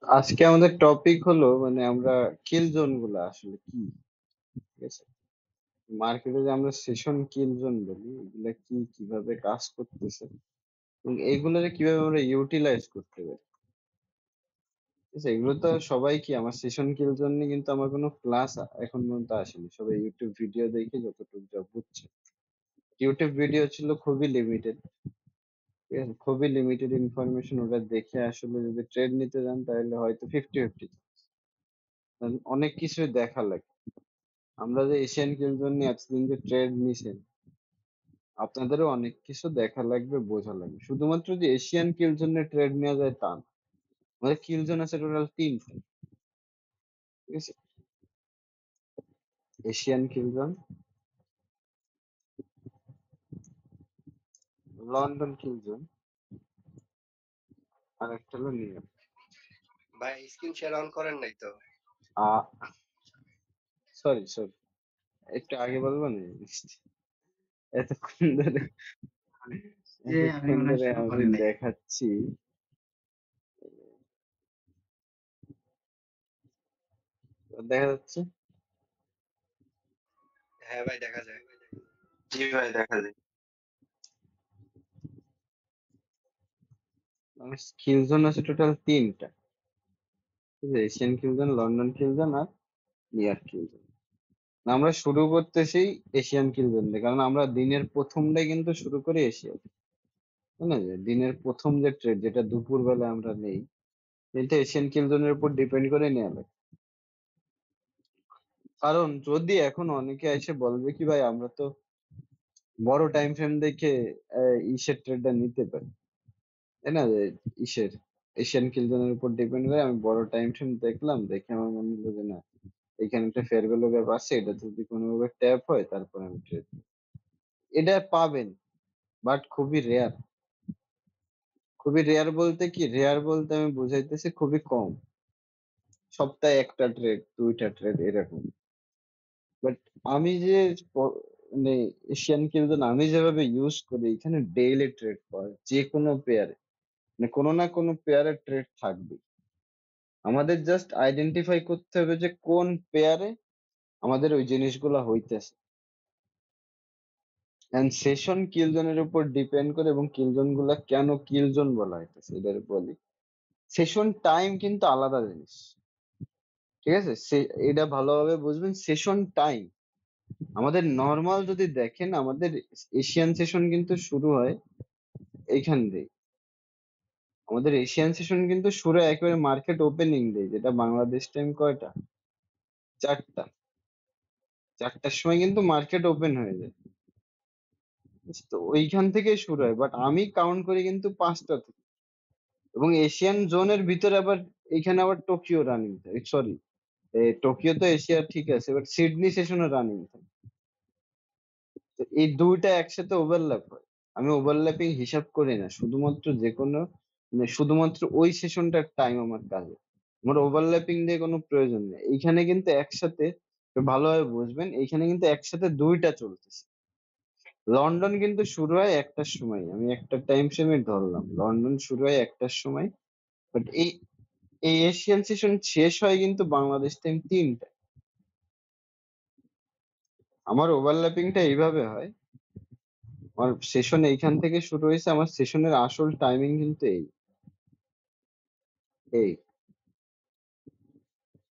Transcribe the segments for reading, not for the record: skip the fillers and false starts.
আজকে আমাদের টপিক হলো আমরা কিল জোন গুলা আসলে কি, ঠিক আছে? মার্কেটে যে আমরা সেশন কিল জোন বলি, এগুলা কি, কিভাবে কাজ করতেছে এবং এগুলোরে কিভাবে আমরা ইউটিলাইজ করতে পারি, ঠিক আছে? এগুলো তো সবাই কি, আমার সেশন কিল জোন নিয়ে কিন্তু আমার কোনো ক্লাস এখন পর্যন্ত আসেনি, সবাই ইউটিউব ভিডিও দেখে যতটুকু যা বুঝছে। ইউটিউব ভিডিও ছিল খুবই লিমিটেড, ঠিক আছে? খুবই লিমিটেড ইনফরমেশন, ওটা দেখে আসলে যদি ট্রেড নিতে যান তাহলে হয়তো 50-50, অনেক কিছুই দেখা লাগে। আমরা যে এশিয়ান গেমস নিয়ে এতদিন যে ট্রেড নিছেন, আপনাদেরও অনেক কিছু দেখা লাগবে, বোঝা লাগবে। শুধুমাত্র যে এশিয়ান কিল জোনে ট্রেড নেওয়া যায় তা না। আমাদের কিল জোন আছে টোটাল 3টা, ঠিক আছে? Asian kill zone, London kill zone, আর একটা হলো নিউ ইয়র্ক। ভাই স্ক্রিন শেয়ার অন করেন নাই তো? সরি সরি, একটু আগে বলবো না? এতক্ষণ ধরে যে আমি মনে হয় শুরু আমি করি নাই। দেখাচ্ছি। দেখা যাচ্ছে? হ্যাঁ ভাই, দেখা যায়। জি ভাই, দেখা যায়। আমার কিল জোন আছে টোটাল 3টা, ঠিক আছে? Asian kill zone, London kill zone আর নিউ ইয়র্ক কিল জোন। আমরা শুরু করতেছি এশিয়ান কিল জোন দিয়ে, কারণ আমরা দিনের প্রথমটাই কিন্তু শুরু করি এশিয়া, তাই না? যে দিনের প্রথম যে ট্রেড, যেটা দুপুর বেলা আমরা নেই, এটা এশিয়ান কিল জোনের উপর ডিপেন্ড করে নেওয়া লাগে। কারণ যদি এখন অনেকে এসে বলবে কি, ভাই আমরা তো বড় টাইম ফ্রেম দেখে ইসের ট্রেডটা নিতে পারি, তাই না? যে ইসের এশিয়ান কিল জোনের উপর ডিপেন্ড করে আমি বড় টাইম ফ্রেম দেখলাম, দেখে আমার মনে হলো যে না, এখানে একটা ফেয়ার ভ্যালু গ্যাপ আছে, এটা যদি কোনোভাবে ট্যাপ হয় তারপর আমি ট্রেড, এটা পাবেন, বাট খুবই রেয়ার। খুবই রেয়ার বলতে কি, রেয়ার বলতে আমি বুঝাইতেছি খুবই কম, সপ্তাহে একটা ট্রেড, 2টা ট্রেড এরকম। বাট আমি যে প- মানে এশিয়ান কিলজন আমি যেভাবে ইউজ করি, এখানে ডেইলি ট্রেড পাওয়া যায়, যে কোনো পেয়ারে, কোনো না কোনো পেয়ারে ট্রেড থাকবে। আমাদের জাস্ট আইডেন্টিফাই করতে হবে যে কোন পেয়ারে আমাদের ওই জিনিসগুলো হইতেছে, এন্ড সেশন কিলজনের উপর ডিপেন্ড করে, এবং কিলজন গুলা কেন কিলজন বলা হইতেছে এটার বলি। সেশন টাইম কিন্তু আলাদা জিনিস, ঠিক আছে? এটা ভালোভাবে বুঝবেন। সেশন টাইম আমাদের নর্মাল যদি দেখেন, আমাদের এশিয়ান সেশন কিন্তু শুরু হয় এইখান দিয়ে। আমাদের এশিয়ান সেশন কিন্তু শুরু হয় একেবারে মার্কেট ওপেনিং দিয়ে, যেটা বাংলাদেশ টাইম কয়টা, 4টা। 4টার সময় কিন্তু মার্কেট ওপেন হয়ে যায়, তো ওইখান থেকেই শুরু হয়। বাট আমি কাউন্ট করি কিন্তু 5টা থেকে। এবং এশিয়ান জোনের ভিতরে আবার এখানে আবার টোকিও রানিং থাকে, সরি, টোকিও তো এশিয়া, ঠিক আছে, বাট সিডনি সেশনও রানিং থাকে। তো এই দুইটা একসাথে ওভারল্যাপ হয়। আমি ওভারল্যাপিং হিসাব করি না, শুধুমাত্র যে কোনো শুধুমাত্র ওই সেশনটার টাইম আমার কাজে। আমার ওভারল্যাপিং দিয়ে কোনো প্রয়োজন নেই। এইখানে কিন্তু একসাথে, ভালোভাবে বুঝবেন, এইখানে কিন্তু একসাথে দুইটা চলতেছে। লন্ডন কিন্তু শুরু হয় 1টার সময়, আমি একটা টাইম ফ্রেমে ধরলাম লন্ডন শুরু হয় 1টার সময়। বাট এই এই এশিয়ান সেশন শেষ হয় কিন্তু বাংলাদেশ টাইম 3টা। আমার ওভারল্যাপিংটা এইভাবে হয়, আমার সেশন এইখান থেকে শুরু হয়েছে, আমার সেশনের আসল টাইমিং কিন্তু এই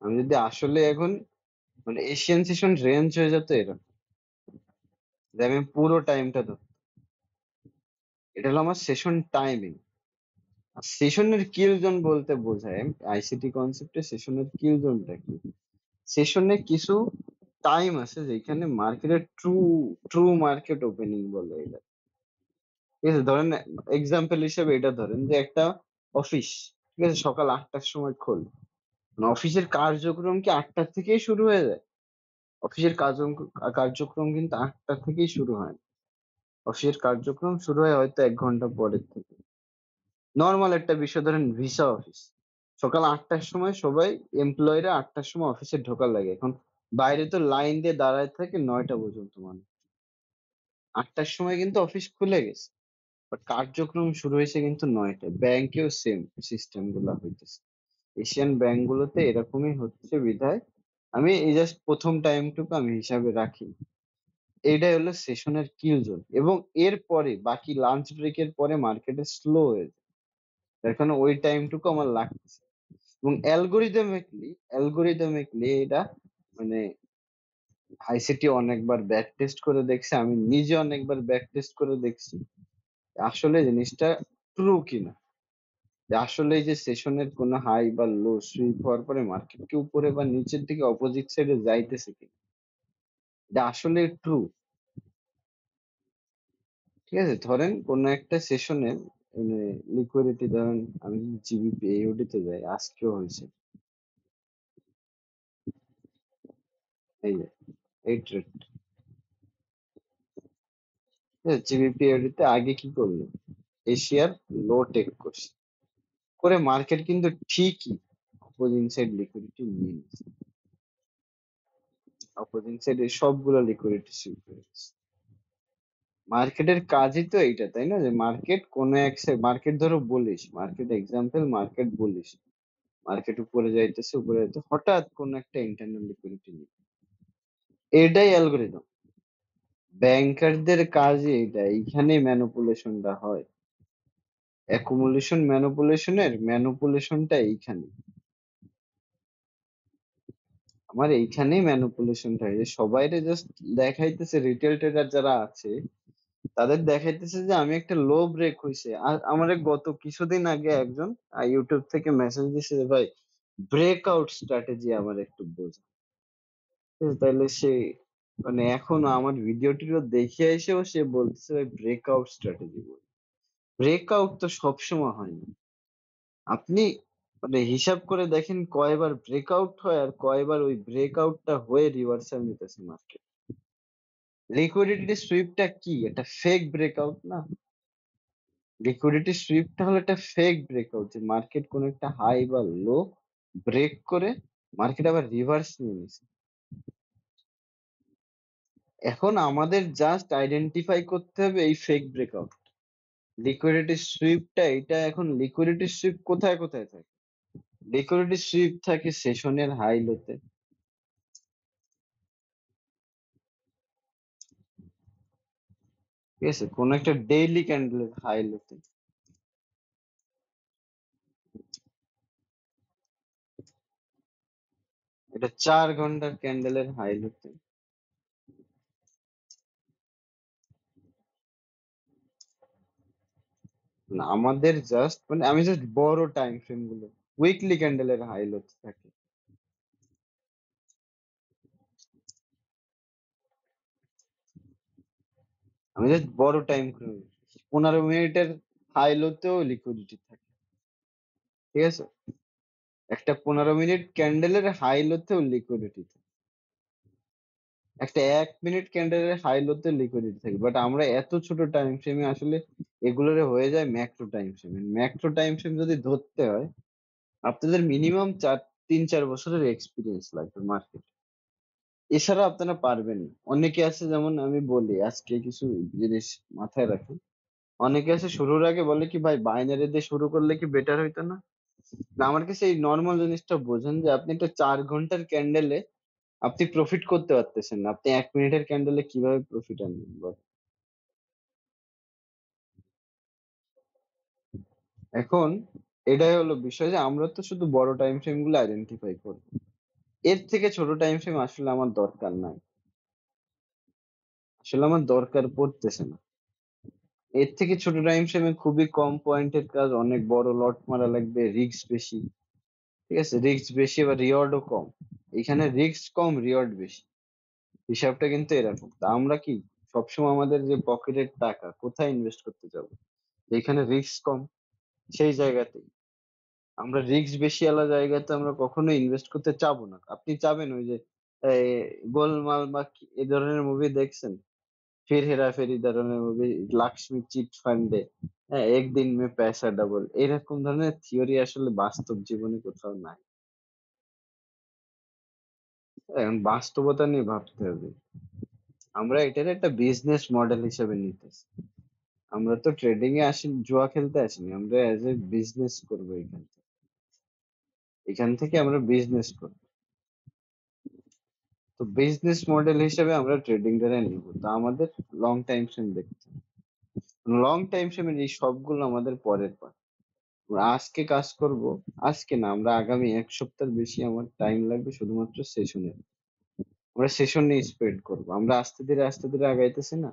আমি যদি আসলে এখন এশিয়ান সেশন রেঞ্জ হয়ে যেত এরকম, যে আমি পুরো টাইমটা ধরতাম, এটা হলো আমার সেশন টাইমিং। আর সেশনের কিল জোন বলতে বোঝায়, আইসিটি কনসেপ্টে সেশনের কিল জোনটা কি, সেশনে কিছু টাইম আছে যেখানে মার্কেটের ট্রু ট্রু মার্কেট ওপেনিং বলে এটা, ঠিক আছে? ধরেন এক্সাম্পল হিসেবে এটা ধরেন যে একটা অফিস, ঠিক আছে, সকাল 8টার সময় খোলে। অফিসের কার্যক্রম কি 8টা থেকেই শুরু হয়ে যায়? অফিসের কার্যক্রম কিন্তু 8টা থেকেই শুরু হয় না। অফিসের কার্যক্রম শুরু হয় হয়তো 1 ঘন্টা পরের থেকে। নর্মাল একটা বিষয় ধরেন, ভিসা অফিস, সকাল 8টার সময় সবাই, এমপ্লয়িরা 8টার সময় অফিসে ঢোকা লাগে। এখন বাইরে তো লাইন দিয়ে দাঁড়ায় থাকে 9টা পর্যন্ত মানুষ। 8টার সময় কিন্তু অফিস খুলে গেছে, বাট কার্যক্রম শুরু হয়েছে কিন্তু 9টায়। ব্যাংকেও সেম সিস্টেম গুলা হইতেছে। এশিয়ান ব্যাংক গুলোতে এরকমই হচ্ছে বিধায় আমি এই জাস্ট প্রথম টাইমটুকু আমি হিসাবে রাখি। এইটাই হলো সেশনের কিল জোন, এবং এর পরে বাকি লাঞ্চ ব্রেকের পরে মার্কেটে স্লো হয়ে যায়, তার কারণে ওই টাইমটুকু আমার লাগছে। এবং অ্যালগোরিদমিকলি এটা মানে আইসিটি অনেকবার ব্যাক টেস্ট করে দেখছে, আমি নিজে অনেকবার ব্যাক টেস্ট করে দেখছি আসলে জিনিসটা ট্রু কিনা, যে আসলে যে সেশনের কোনো হাই বা লো সুইপ হওয়ার পরে মার্কেট কি উপরে বা নিচের দিকে অপোজিট সাইডে যাইতেছে কিনা, এটা আসলে ট্রু। ঠিক আছে, ধরেন কোন একটা সেশনে মানে লিকুইডিটি, ধরেন আমি যদি জিবিপি এওডি তে যাই, আজকেও হয়েছে এই যে এই ট্রেড, জিবিপি এওডি তে আগে কি করলো, এশিয়ার লো টেক করছে, করে মার্কেট কিন্তু ঠিকই অপোজিং সাইড লিকুইডিটি নিয়ে নিচ্ছে, অপোজিং সাইডে সবগুলো লিকুইডিটি সুইপ হয়ে গেছে। মার্কেটের কাজই তো এইটা, তাই না, যে মার্কেট কোন এক মার্কেট ধরো বলিস, মার্কেট এক্সাম্পল, মার্কেট বলিস, মার্কেট উপরে যাইতেছে, উপরে যাইতে হঠাৎ কোন একটা ইন্টারনাল লিকুইডিটি নিয়ে, এটাই অ্যালগোরিদম। ব্যাংকারদের কাজই এটা, এইখানে ম্যানিপুলেশনটা হয়, অ্যাকুমুলেশন ম্যানিপুলেশনের ম্যানিপুলেশনটা এইখানে, আমার এইখানেই ম্যানিপুলেশনটা হয়, যে সবাইরে জাস্ট দেখাইতেছে, রিটেল ট্রেডার যারা আছে তাদের দেখাইতেছে যে আমি একটা লো ব্রেক হইছে। আর আমার গত কিছুদিন আগে একজন ইউটিউব থেকে মেসেজ দিছে যে ভাই ব্রেকআউট স্ট্র্যাটেজি আমার একটু বোঝা। তাহলে সে মানে এখন আমার ভিডিও টিডিও দেখে এসেও সে বলতেছে ভাই ব্রেকআউট স্ট্র্যাটেজি বল। ব্রেকআউট তো সবসময় হয় না। আপনি মানে হিসাব করে দেখেন কয়বার ব্রেকআউট হয় আর কয়বার ওই ব্রেকআউটটা হয়ে রিভার্সাল নিতেছে মার্কেট। লিকুইডিটি সুইপটা কি, এটা ফেক ব্রেকআউট না? লিকুইডিটি সুইপটা হলো একটা ফেক ব্রেকআউট, যে মার্কেট কোন একটা হাই বা লো ব্রেক করে মার্কেট আবার রিভার্স নিয়ে নিছে। এখন আমাদের জাস্ট আইডেন্টিফাই করতে হবে এই ফেক ব্রেকআউট। লিকুইডিটি সুইপটা এটা, এখন লিকুইডিটি সুইপ কোথায় কোথায় থাকে? লিকুইডিটি সুইপ থাকে সেশনের হাই লোতে, ঠিক আছে, কোন একটা ডেইলি ক্যান্ডেলের হাই লোতে, এটা 4 ঘন্টার ক্যান্ডেলের হাই লোতে। না, আমাদের জাস্ট মানে আমি জাস্ট বড় টাইম ফ্রেম গুলো, উইকলি ক্যান্ডেলের হাই লোতে থাকে। আমি জাস্ট বড় টাইম ফ্রেম, 15 মিনিটের হাই লোতেও লিকুইডিটি থাকে, ঠিক আছে, একটা 15 মিনিট ক্যান্ডেলের হাই লোতেও লিকুইডিটি থাকে, একটা 1 মিনিট ক্যান্ডেলের হাই লোতে লিকুইডিটি থাকে, বাট আমরা এত ছোট টাইম ফ্রেমে আসলে এগুলোরে হয়ে যায় ম্যাক্রো টাইম ফ্রেমে। ম্যাক্রো টাইম ফ্রেম যদি ধরতে হয় আপনাদের মিনিমাম 3-4 বছরের এক্সপিরিয়েন্স লাগবে মার্কেট, এছাড়া আপনারা পারবেন না। অনেকে আছে, যেমন আমি বলি আজকে কিছু জিনিস মাথায় রাখি, অনেকে আছে শুরুর আগে বলে কি ভাই বাইনারি দিয়ে শুরু করলে কি বেটার হইতো না? না, আমার কাছে এই নর্মাল জিনিসটা বোঝেন, যে আপনি একটা 4 ঘন্টার ক্যান্ডেলে আপনি প্রফিট করতে পারতেছেন না, আপনি 1 মিনিটের ক্যান্ডেলে কিভাবে প্রফিট আনবেন বলেন? এখন এটাই হলো বিষয়, যে আমরা তো শুধু বড় টাইম ফ্রেম গুলো আইডেন্টিফাই করবো, এর থেকে ছোট টাইম ফ্রেম আসলে আমার দরকার নাই, আসলে আমার দরকার পড়তেছে না। এর থেকে ছোট টাইম ফ্রেমে খুবই কম পয়েন্টের কাজ, অনেক বড় লট মারা লাগবে, রিস্ক বেশি, ঠিক আছে, রিস্ক বেশি এবার রিওয়ার্ডও কম। এখানে রিস্ক কম, রিওয়ার্ড বেশি, হিসাবটা কিন্তু এরকম। তা আমরা কি সবসময় আমাদের যে পকেটের টাকা কোথায় ইনভেস্ট করতে যাব, যেখানে রিস্ক কম সেই জায়গাতেই। আমরা রিস্ক বেশি আলা জায়গাতে আমরা কখনো ইনভেস্ট করতে চাবো না। আপনি চাবেন ওই যে এই গোলমাল বা এই ধরনের মুভি দেখছেন, ফির হেরা ফেরি ধরনের মুভি, লক্ষ্মী চিট ফান্ডে, হ্যাঁ, একদিন মে পয়সা ডাবল, এরকম ধরনের থিওরি আসলে বাস্তব জীবনে কোথাও নাই। এখন বাস্তবতা নিয়ে ভাবতে হবে। আমরা এটার একটা বিজনেস মডেল হিসেবে নিতেছি। আমরা তো ট্রেডিং এ আসি, জুয়া খেলতে আসিনি, আমরা এজ এ বিজনেস করবো এখানে। এখান থেকে আমরা বিজনেস করব। তো বিজনেস মডেল হিসেবে আমরা ট্রেডিং দ্বারা নিব, তো আমাদের লং টাইম ফ্রেম দেখতে হবে। লং টাইম ফ্রেমের এই সবগুলো আমাদের পরের পার্ট। আমরা আজকে কাজ করব, আজকে না, আমরা আগামী 1 সপ্তাহের বেশি আমার টাইম লাগবে শুধুমাত্র সেশনে। আমরা সেশন নিয়ে স্প্রেড করব। আমরা আস্তে ধীরে আগাইতেছি না,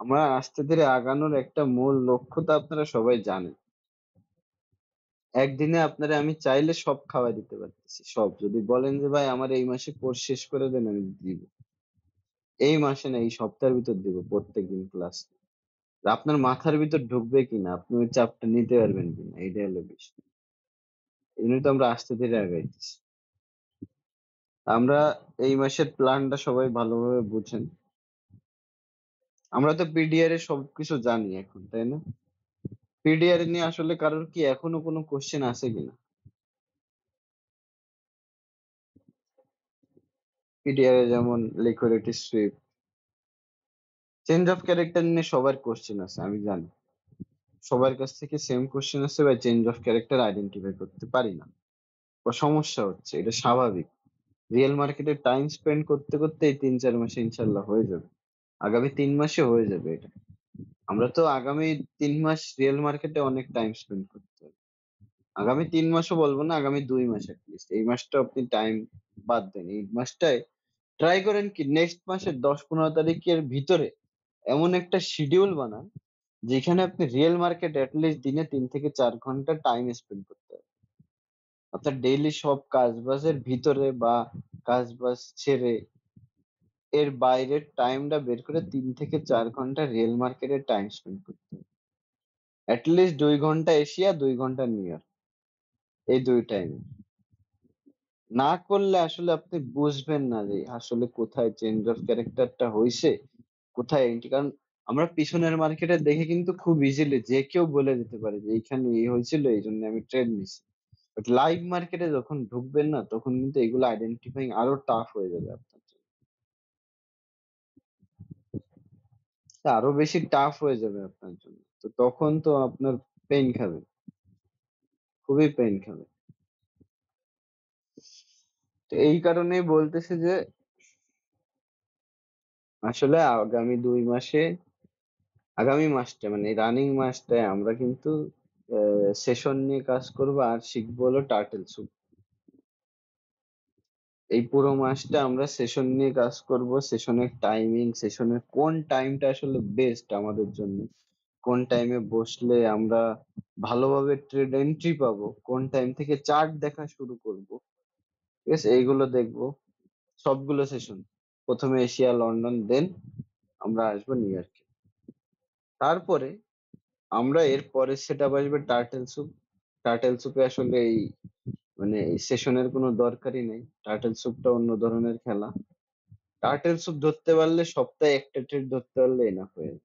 আমরা আস্তে ধীরে আগানোর একটা মূল লক্ষ্য তো আপনারা সবাই জানেন। একদিনে আপনারা আমি চাইলে সব খাওয়াই দিতে পারতেছি, সব। যদি বলেন যে ভাই আমার এই মাসে কোর্স শেষ করে দেন, আমি দিব। এই মাসে না, এই সপ্তাহের ভিতর দিব প্রত্যেকদিন ক্লাস। আপনার মাথার ভিতর ঢুকবে কিনা, আপনি ওই চাপটা নিতে পারবেন কিনা, এইটা হলো বিষয়। এই জন্যই তো আমরা আস্তে ধীরে আগাইতেছি। আমরা এই মাসের প্ল্যানটা সবাই ভালোভাবে বুঝেন। আমরা তো পিডিআর এর সবকিছু জানি এখন, তাই না? পিডিআর নিয়ে আসলে কারোর কি এখনো কোনো কোশ্চেন আছে কিনা? পিডিআর এ যেমন liquidity sweep, change of character নিয়ে সবার কোশ্চেন আছে, আমি জানি। সবার কাছ থেকে সেম কোশ্চেন আছে ভাই, চেঞ্জ অফ ক্যারেক্টার আইডেন্টিফাই করতে পারি না, বা সমস্যা হচ্ছে, এটা স্বাভাবিক। রিয়েল মার্কেটে টাইম স্পেন্ড করতে করতে এই 3-4 মাসে ইনশাল্লাহ হয়ে যাবে। আগামী 3 মাসে হয়ে যাবে এটা। আমরা তো আগামী 3 মাস রিয়েল মার্কেটে অনেক টাইম স্পেন্ড করতে হবে। আগামী 3 মাসও বলবো না, আগামী 2 মাস লিস্ট। এই মাসটা আপনি টাইম বাদ দেন, এই মাসটায় ট্রাই করেন কি নেক্সট মাসের 10-15 তারিখের ভিতরে এমন একটা শিডিউল বানান যেখানে আপনি রিয়েল মার্কেট লিস্ট দিনে 3 থেকে 4 ঘন্টা টাইম স্পেন্ড করতে হবে। আপনার ডেইলি সব কাজ বাজের ভিতরে বা কাজ বাজ ছেড়ে এর বাইরের টাইমটা বের করে 3 থেকে 4 ঘন্টা রিয়েল মার্কেটে টাইম স্পেন্ড করতে হবে। লিস্ট 2 ঘন্টা এশিয়া, 2 ঘন্টা নিউ ইয়র্ক, এই দুই টাইম না করলে আসলে আপনি বুঝবেন না যে আসলে কোথায় চেঞ্জ অফ ক্যারেক্টারটা হইছে, কোথায় এন্ট্রি। কারণ আমরা পিছনের মার্কেটে দেখে কিন্তু খুব ইজিলি যে কেউ বলে দিতে পারে যে এইখানে এই হয়েছিল, এই জন্য আমি ট্রেড নিছি। বাট লাইভ মার্কেটে যখন ঢুকবেন না, তখন কিন্তু এগুলো আইডেন্টিফাইং আরো টাফ হয়ে যাবে আপনার জন্য। তা আরো বেশি টাফ হয়ে যাবে আপনার জন্য। তো তখন তো আপনার পেইন খাবে, খুবই পেইন খাবে। তো এই কারণেই বলতেছি যে আসলে আগামী মাসটা মানে রানিং মাসটায় আমরা কিন্তু সেশন নিয়ে কাজ করব, আর শিখবো হলো টার্টেল সুপ। এই পুরো মাসটা আমরা সেশন নিয়ে কাজ করব, সেশনের টাইমিং, সেশনের কোন টাইমটা আসলে বেস্ট আমাদের জন্য, কোন টাইমে বসলে আমরা ভালোভাবে ট্রেড এন্ট্রি পাবো, কোন টাইম থেকে চার্ট দেখা শুরু করব, ঠিক আছে, এইগুলো দেখবো। সবগুলো সেশন, প্রথমে এশিয়া, লন্ডন, দেন আমরা আসবো নিউ ইয়র্কে। তারপরে আমরা এর পরের সেট আপ আসবে টার্টেল সুপ। টার্টেল সুপে আসলে এই মানে সেশনের কোনো দরকারই নেই, টার্টেল সুপটা অন্য ধরনের খেলা। টার্টেল সুপ ধরতে পারলে সপ্তাহে একটা ট্রেড ধরতে পারলে এনাফ হয়ে যায়।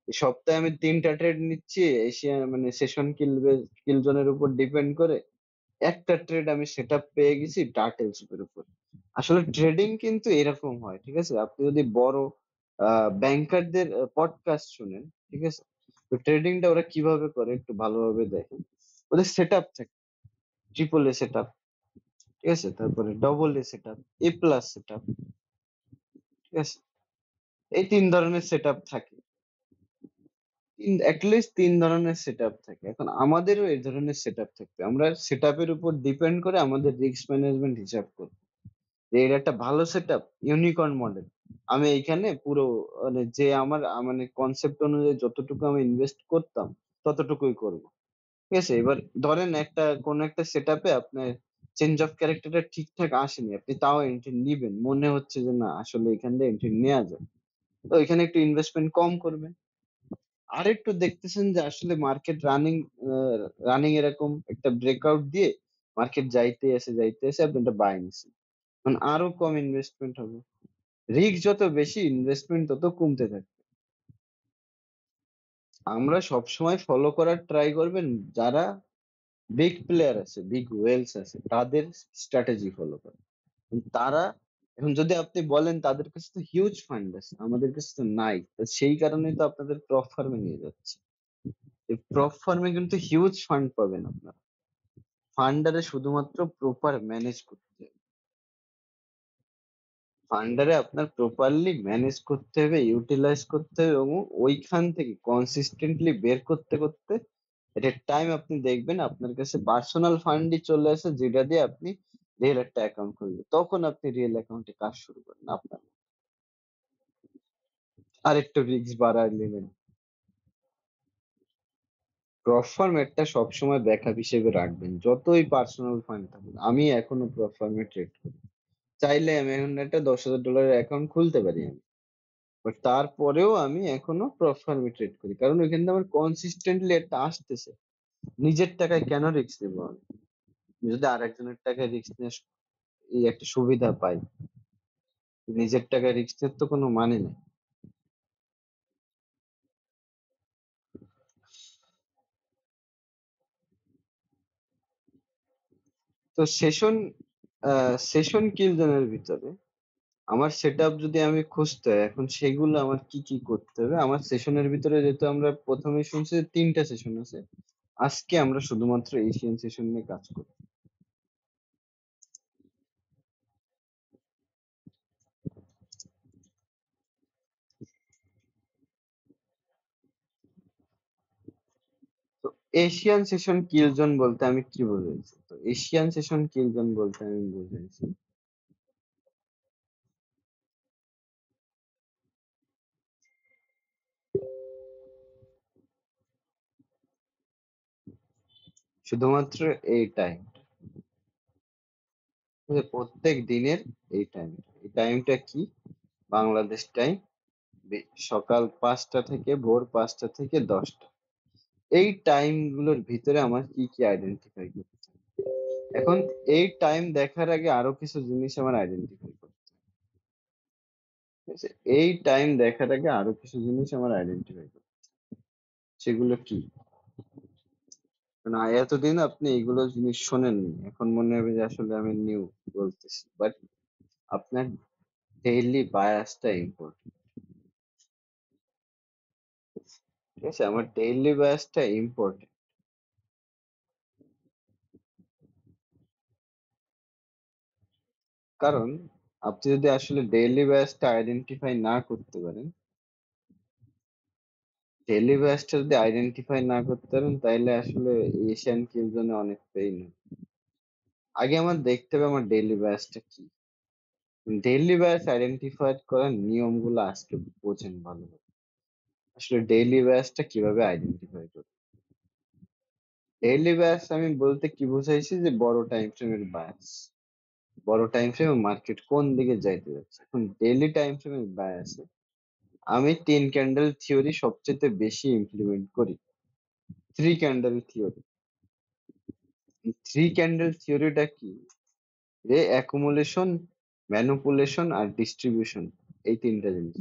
এই সপ্তাহে আমি 3টা ট্রেড নিচ্ছি এশিয়া মানে সেশন কিল জোনের উপর ডিপেন্ড করে। একটা ট্রেড আমি সেট আপ পেয়ে গেছি টার্টেল সুপের উপর। আসলে ট্রেডিং কিন্তু এরকম হয়, ঠিক আছে? আপনি যদি বড় ব্যাংকারদের পডকাস্ট শুনেন, ঠিক আছে, তো ট্রেডিংটা ওরা কিভাবে করে একটু ভালোভাবে দেখেন। ওদের সেট আপ থাকে, ট্রিপল এ সেট আপ, ঠিক আছে, তারপরে double A set up, A plus set up, ঠিক আছে, এই 3 ধরনের সেট আপ থাকে। লিস্ট 3 ধরনের সেট আপ থাকে। এখন আমাদেরও এই ধরনের সেট আপ থাকবে, আমরা সেট আপের উপর ডিপেন্ড করে আমাদের রিস্ক ম্যানেজমেন্ট হিসাব করবো যে এর একটা ভালো সেট আপ, ইউনিকর্ন মডেল। আমি এইখানে পুরো মানে যে আমার মানে কনসেপ্ট অনুযায়ী যতটুকু আমি ইনভেস্ট করতাম ততটুকুই করব, ঠিক আছে। এবার ধরেন কোন একটা সেট আপে আপনার চেঞ্জ অফ ক্যারেক্টারটা ঠিকঠাক আসেনি, আপনি তাও এন্ট্রি নিবেন, মনে হচ্ছে যে না আসলে এখান থেকে এন্ট্রি নেওয়া যায়, তো এখানে একটু ইনভেস্টমেন্ট কম করবেন। আর একটু দেখতেছেন যে আসলে মার্কেট রানিং এরকম একটা ব্রেকআউট দিয়ে মার্কেট যাইতে আছে আপনি একটা বাই নিছেন, মানে আরো কম ইনভেস্টমেন্ট হবে। রিস্ক যত বেশি, ইনভেস্টমেন্ট তত কমতে থাকে। আমরা সবসময় ফলো করার ট্রাই করবেন যারা বিগ প্লেয়ার আছে, বিগ ওয়েলস আছে, তাদের স্ট্র্যাটেজি ফলো করে। তারা এখন যদি আপনি বলেন তাদের কাছে তো হিউজ ফান্ড আছে, আমাদের কাছে তো নাই, তো সেই কারণেই তো আপনাদের প্রপ ফার্মে নিয়ে যাচ্ছে। এই প্রপ ফার্মে কিন্তু হিউজ ফান্ড পাবেন আপনারা। ফান্ডারে শুধুমাত্র প্রপার ম্যানেজ করতে হবে। ফান্ডারে আপনার প্রপারলি ম্যানেজ করতে হবে, ইউটিলাইজ করতে হবে এবং ওইখান থেকে কনসিস্টেন্টলি বের করতে করতে এটা টাইম আপনি দেখবেন আপনার কাছে পার্সোনাল ফান্ডই চলে আসে, যেটা দিয়ে আপনি রিয়েল একটা অ্যাকাউন্ট খুলবেন। তখন আপনি রিয়েল অ্যাকাউন্টে কাজ শুরু করেন আপনার। আরেকটু রিস্ক বাড়ায় নিলেন। প্রপ ফরম্যাটটা সবসময় ব্যাকআপ হিসেবে রাখবেন, যতই পার্সোনাল ফান্ড থাকুক। আমি এখনো প্রপ ফরম্যাট ট্রেড করি। চাইলে আমি এখন একটা $10,000 অ্যাকাউন্ট খুলতে পারি আমি, বাট তারপরেও আমি এখনো প্রপ ফার্মে ট্রেড করি, কারণ ওইখান থেকে আমার কনসিস্টেন্টলি একটা আসতেছে। নিজের টাকায় কেন রিস্ক নেবো আমি? যদি আরেকজনের টাকায় রিস্ক নিয়ে এই একটা সুবিধা পাই, নিজের টাকায় রিস্ক নেওয়ার তো কোনো মানে নেই। তো সেশন কিল জোনের ভিতরে আমার সেটআপ যদি আমি খুঁজতে হয়, এখন সেগুলো আমার কি কি করতে হবে? আমার সেশনের ভিতরে, যেহেতু আমরা প্রথমেই শুনছি যে 3টা সেশন আছে, আজকে আমরা শুধুমাত্র এশিয়ান সেশন নিয়ে কাজ করব। তো এশিয়ান সেশন কিল জোন বলতে আমি কি বুঝাইছি? তো এশিয়ান সেশন কিল জোন বলতে আমি বুঝাইছি শুধুমাত্র এই টাইম, প্রত্যেক দিনের এই টাইম। এই টাইমটা কি? বাংলাদেশ টাইম, সকাল 5টা থেকে ভোর 5টা থেকে 10টা। এই টাইম গুলোর ভিতরে আমার কি কি আইডেন্টিফাই করতে হবে? এখন এই টাইম দেখার আগে আরো কিছু জিনিস আমার আইডেন্টিফাই করতে হবে, ঠিক আছে? এই টাইম দেখার আগে আরো কিছু জিনিস আমার আইডেন্টিফাই করতে হবে। সেগুলো কি? না, এতদিন আপনি এইগুলো জিনিস শোনেননি, এখন মনে হবে যে আসলে আমি নিউ বলতেছি, বাট আপনার ডেইলি বায়াসটা ইম্পর্টেন্ট, ঠিক আছে? আমার ডেইলি বায়াসটা ইম্পর্টেন্ট, কারণ আপনি যদি আসলে ডেইলি বায়াসটা আইডেন্টিফাই না করতে পারেন, ডেইলি বায়াসটা যদি আইডেন্টিফাই না করতে পারেন, তাইলে আসলে এশিয়ান কিল জোনে অনেক পেইন। আগে আমার দেখতে হবে আমার ডেইলি বায়াসটা কি। ডেইলি বায়াস আইডেন্টিফাই করার নিয়মগুলো আজকে বোঝেন ভালোভাবে। আসলে ডেইলি বায়াসটা কিভাবে আইডেন্টিফাই করব? ডেইলি বায়াস আমি বলতে কি বুঝাইছি, যে বড় টাইম ফ্রেমের বায়াস, বড় টাইম ফ্রেমে মার্কেট কোন দিকে যাইতে যাচ্ছে। এখন ডেইলি টাইম ফ্রেমের বায়াসে আমি 3 ক্যান্ডেল থিওরি সবচেয়ে বেশি ইমপ্লিমেন্ট করি। 3 ক্যান্ডেল থিওরি। 3 ক্যান্ডেল থিওরিটা কি? যে অ্যাকুমুলেশন, ম্যানিপুলেশন আর ডিস্ট্রিবিউশন, এই 3টা জিনিস।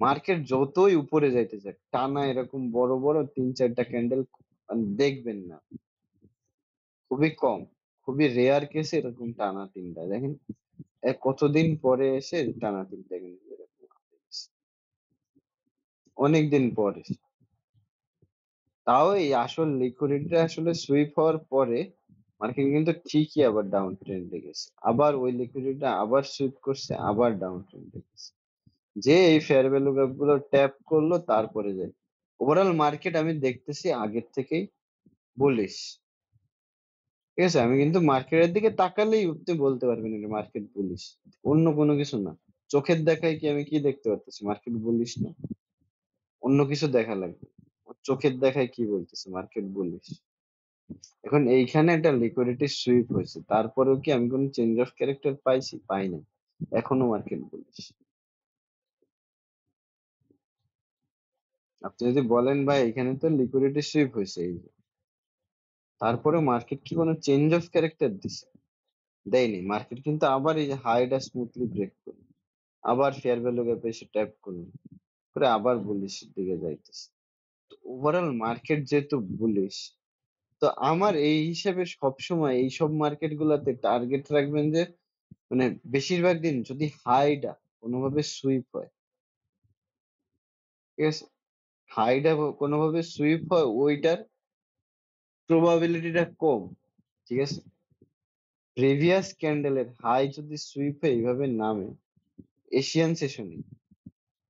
মার্কেট যতই উপরে যাইতে যাক, টানা এরকম বড় বড় 3-4টা ক্যান্ডেল দেখবেন না, খুবই কম, খুবই রেয়ার কেসে এরকম টানা 3টা দেখেন। কতদিন পরে এসে টানা 3টা কিন্তু এরকম অনেকদিন পরে। তাও এই আসল লিকুইডিটি আসলে সুইপ হওয়ার পরে মার্কেট কিন্তু ঠিকই আবার ডাউন ট্রেন্ডে গেছে, আবার ওই লিকুইডিটি আবার সুইপ করছে, আবার ডাউন ট্রেন্ডে গেছে, যে এই ফেয়ার ভ্যালু গ্যাপ গুলো ট্যাপ করলো তারপরে যায়। ওভারঅল মার্কেট আমি দেখতেছি আগের থেকেই বুলিশ, ঠিক আছে? আমি কিন্তু মার্কেটের দিকে তাকালেই আপনি বলতে পারবেন এটা মার্কেট বুলিশ, অন্য কোনো কিছু না। চোখের দেখায় কি আমি কি দেখতে পারতেছি? মার্কেট বুলিশ না, অন্য কিছু দেখা লাগবে। চোখের দেখায় কি বলতেছে? Market bullish. এখন এইখানে একটা লিকুইডিটি সুইপ হয়েছে, তারপরেও কি আমি কোনো চেঞ্জ অফ ক্যারেক্টার পাইছি? পাই নাই, এখনো মার্কেট বুলিশ। আপনি যদি বলেন ভাই এখানে তো লিকুইডিটি সুইপ হয়েছে, এই যে, তারপরে মার্কেট কি কোনো চেঞ্জ অফ ক্যারেক্টার দিছে? দেয়নি। মার্কেট কিন্তু আবার এই যে হাইটা স্মুথলি ব্রেক করলো, আবার ফেয়ার ভ্যালু গ্যাপে এসে ট্যাপ করলো, করে আবার বুলিশ দিকে যাইতেছে। ওভারঅল মার্কেট যেহেতু বুলিশ, তো আমার এই হিসেবে সবসময় এইসব মার্কেট গুলাতে টার্গেট রাখবেন যে মানে বেশিরভাগ দিন যদি হাইটা কোনোভাবে সুইপ হয়, ঠিক আছে? হাইটা কোনোভাবে সুইপ হয়, ওইটার প্রবাবিলিটিটা কম ঠিক আছে? প্রিভিয়াস ক্যান্ডেলের হাই যদি সুইপ হয়ে এইভাবে নামে এশিয়ান সেশনে,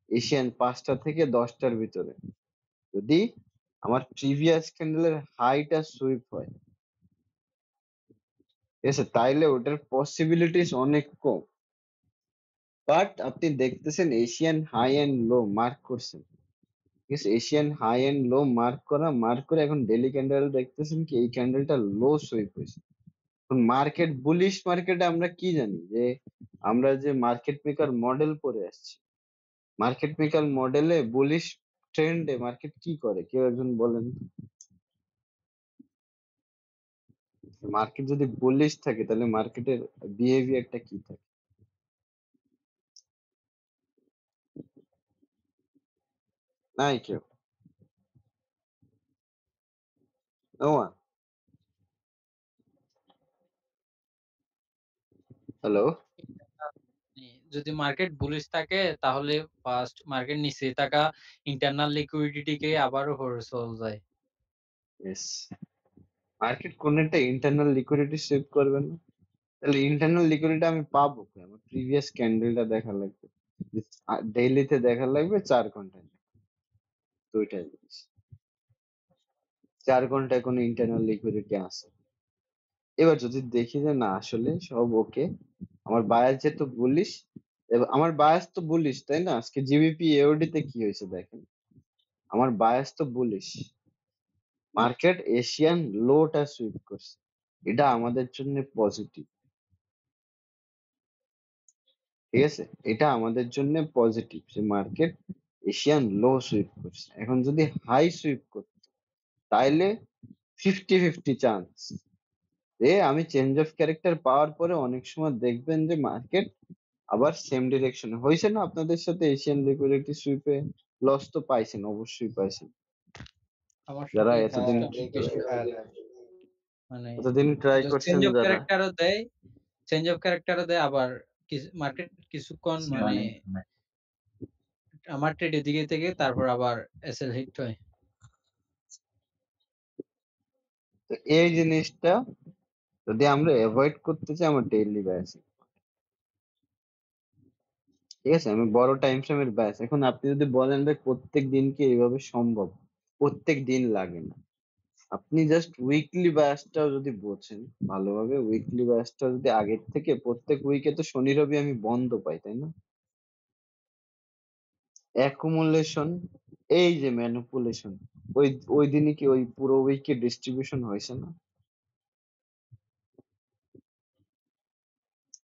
এশিয়ান 5টা থেকে 10টার ভিতরে যদি আমার প্রিভিয়াস ক্যান্ডেলের হাইটা সুইপ হয়, ঠিক আছে, তাইলে ওটার পসিবিলিটিস অনেক কম। বাট আপনি দেখতেছেন এশিয়ান হাই এন্ড লো মার্ক করছেন, ঠিক আছে, এশিয়ান হাই এন্ড লো মার্ক করে এখন ডেইলি ক্যান্ডেল দেখতেছেন কি এই ক্যান্ডেলটা লো সুইপ হয়েছে। এখন মার্কেট বুলিশ মার্কেটে আমরা কি জানি যে আমরা যে মার্কেট মেকার মডেল পড়ে আসছি, মার্কেট মেকার মডেলে বুলিশ ট্রেন্ডে মার্কেট কি করে কেউ একজন বলেন। মার্কেট যদি বুলিশ থাকে তাহলে মার্কেটের বিহেভিয়ারটা কি থাকে? নাই কেউ। ও হ্যালো। যদি মার্কেট বুলিশ থাকে তাহলে ফার্স্ট মার্কেট নিচে থাকা ইন্টারনাল লিকুইডিটিকে আবারও হোরিজন্টাল যায়। ইয়েস, মার্কেট কোন একটা ইন্টারনাল লিকুইডিটি সুইপ করবে না? তাহলে ইন্টারনাল লিকুইডিটি আমি পাবো কি? আমার প্রিভিয়াস ক্যান্ডেলটা দেখা লাগবে, ডেইলিতে দেখা লাগবে 4 ঘন্টায়, দুইটাই জিনিস। 4 ঘন্টায় কোনো ইন্টারনাল লিকুইডিটি আছে? এবার যদি দেখি যে না আসলে সব ওকে, আমার বায়াস যেহেতু বুলিশ, আমার বায়াস তো বুলিশ তাই না, আজকে জিবিপি এওডি তে কি হয়েছে দেখেন, আমার বায়াস তো বুলিশ, মার্কেট এশিয়ান লোটা সুইপ করছে, এটা আমাদের জন্য পজিটিভ, ঠিক আছে, এটা আমাদের জন্য পজিটিভ যে মার্কেট এশিয়ান লো সুইপ করছে। এখন যদি হাই সুইপ করতো তাইলে 50-50 চান্স যে আমি চেঞ্জ অফ ক্যারেক্টার পাওয়ার পরে অনেক সময় দেখবেন যে মার্কেট আবার সেম ডিরেকশনে হয়েছে না আপনাদের সাথে, এশিয়ান লিকুইডিটি সুইপে লস তো পাইছেন, অবশ্যই পাইছেন আমার যারা সাথে এতদিন হ্যাঁ, হ্যাঁ। মানে এতদিন ট্রাই করছেন চেঞ্জ অফ যারা। ক্যারেক্টারও দেয়, চেঞ্জ অফ ক্যারেক্টারও দেয়, আবার মার্কেট কিছুক্ষণ মানে আমার ট্রেডের দিকে থেকে তারপর আবার এসএল হিট হয়। তো এই জিনিসটা যদি আমরা অ্যাভয়েড করতে চাই আমার ডেইলি ব্যাস, ঠিক আছে, আমি বড় টাইম ফ্রেমের ব্যাস। এখন আপনি যদি বলেন ভাই প্রত্যেক দিন কি এইভাবে সম্ভব, প্রত্যেক দিন লাগে না, আপনি জাস্ট উইকলি ব্যাচটাও যদি বোঝেন ভালোভাবে, উইকলি ব্যাচটা যদি আগের থেকে, প্রত্যেক উইকে তো শনি রবি আমি বন্ধ পাই তাই না, অ্যাকুমুলেশন, এই যে ম্যানিপুলেশন, ওই ওই দিনই কি ওই পুরো উইকে ডিস্ট্রিবিউশন হয়েছে না,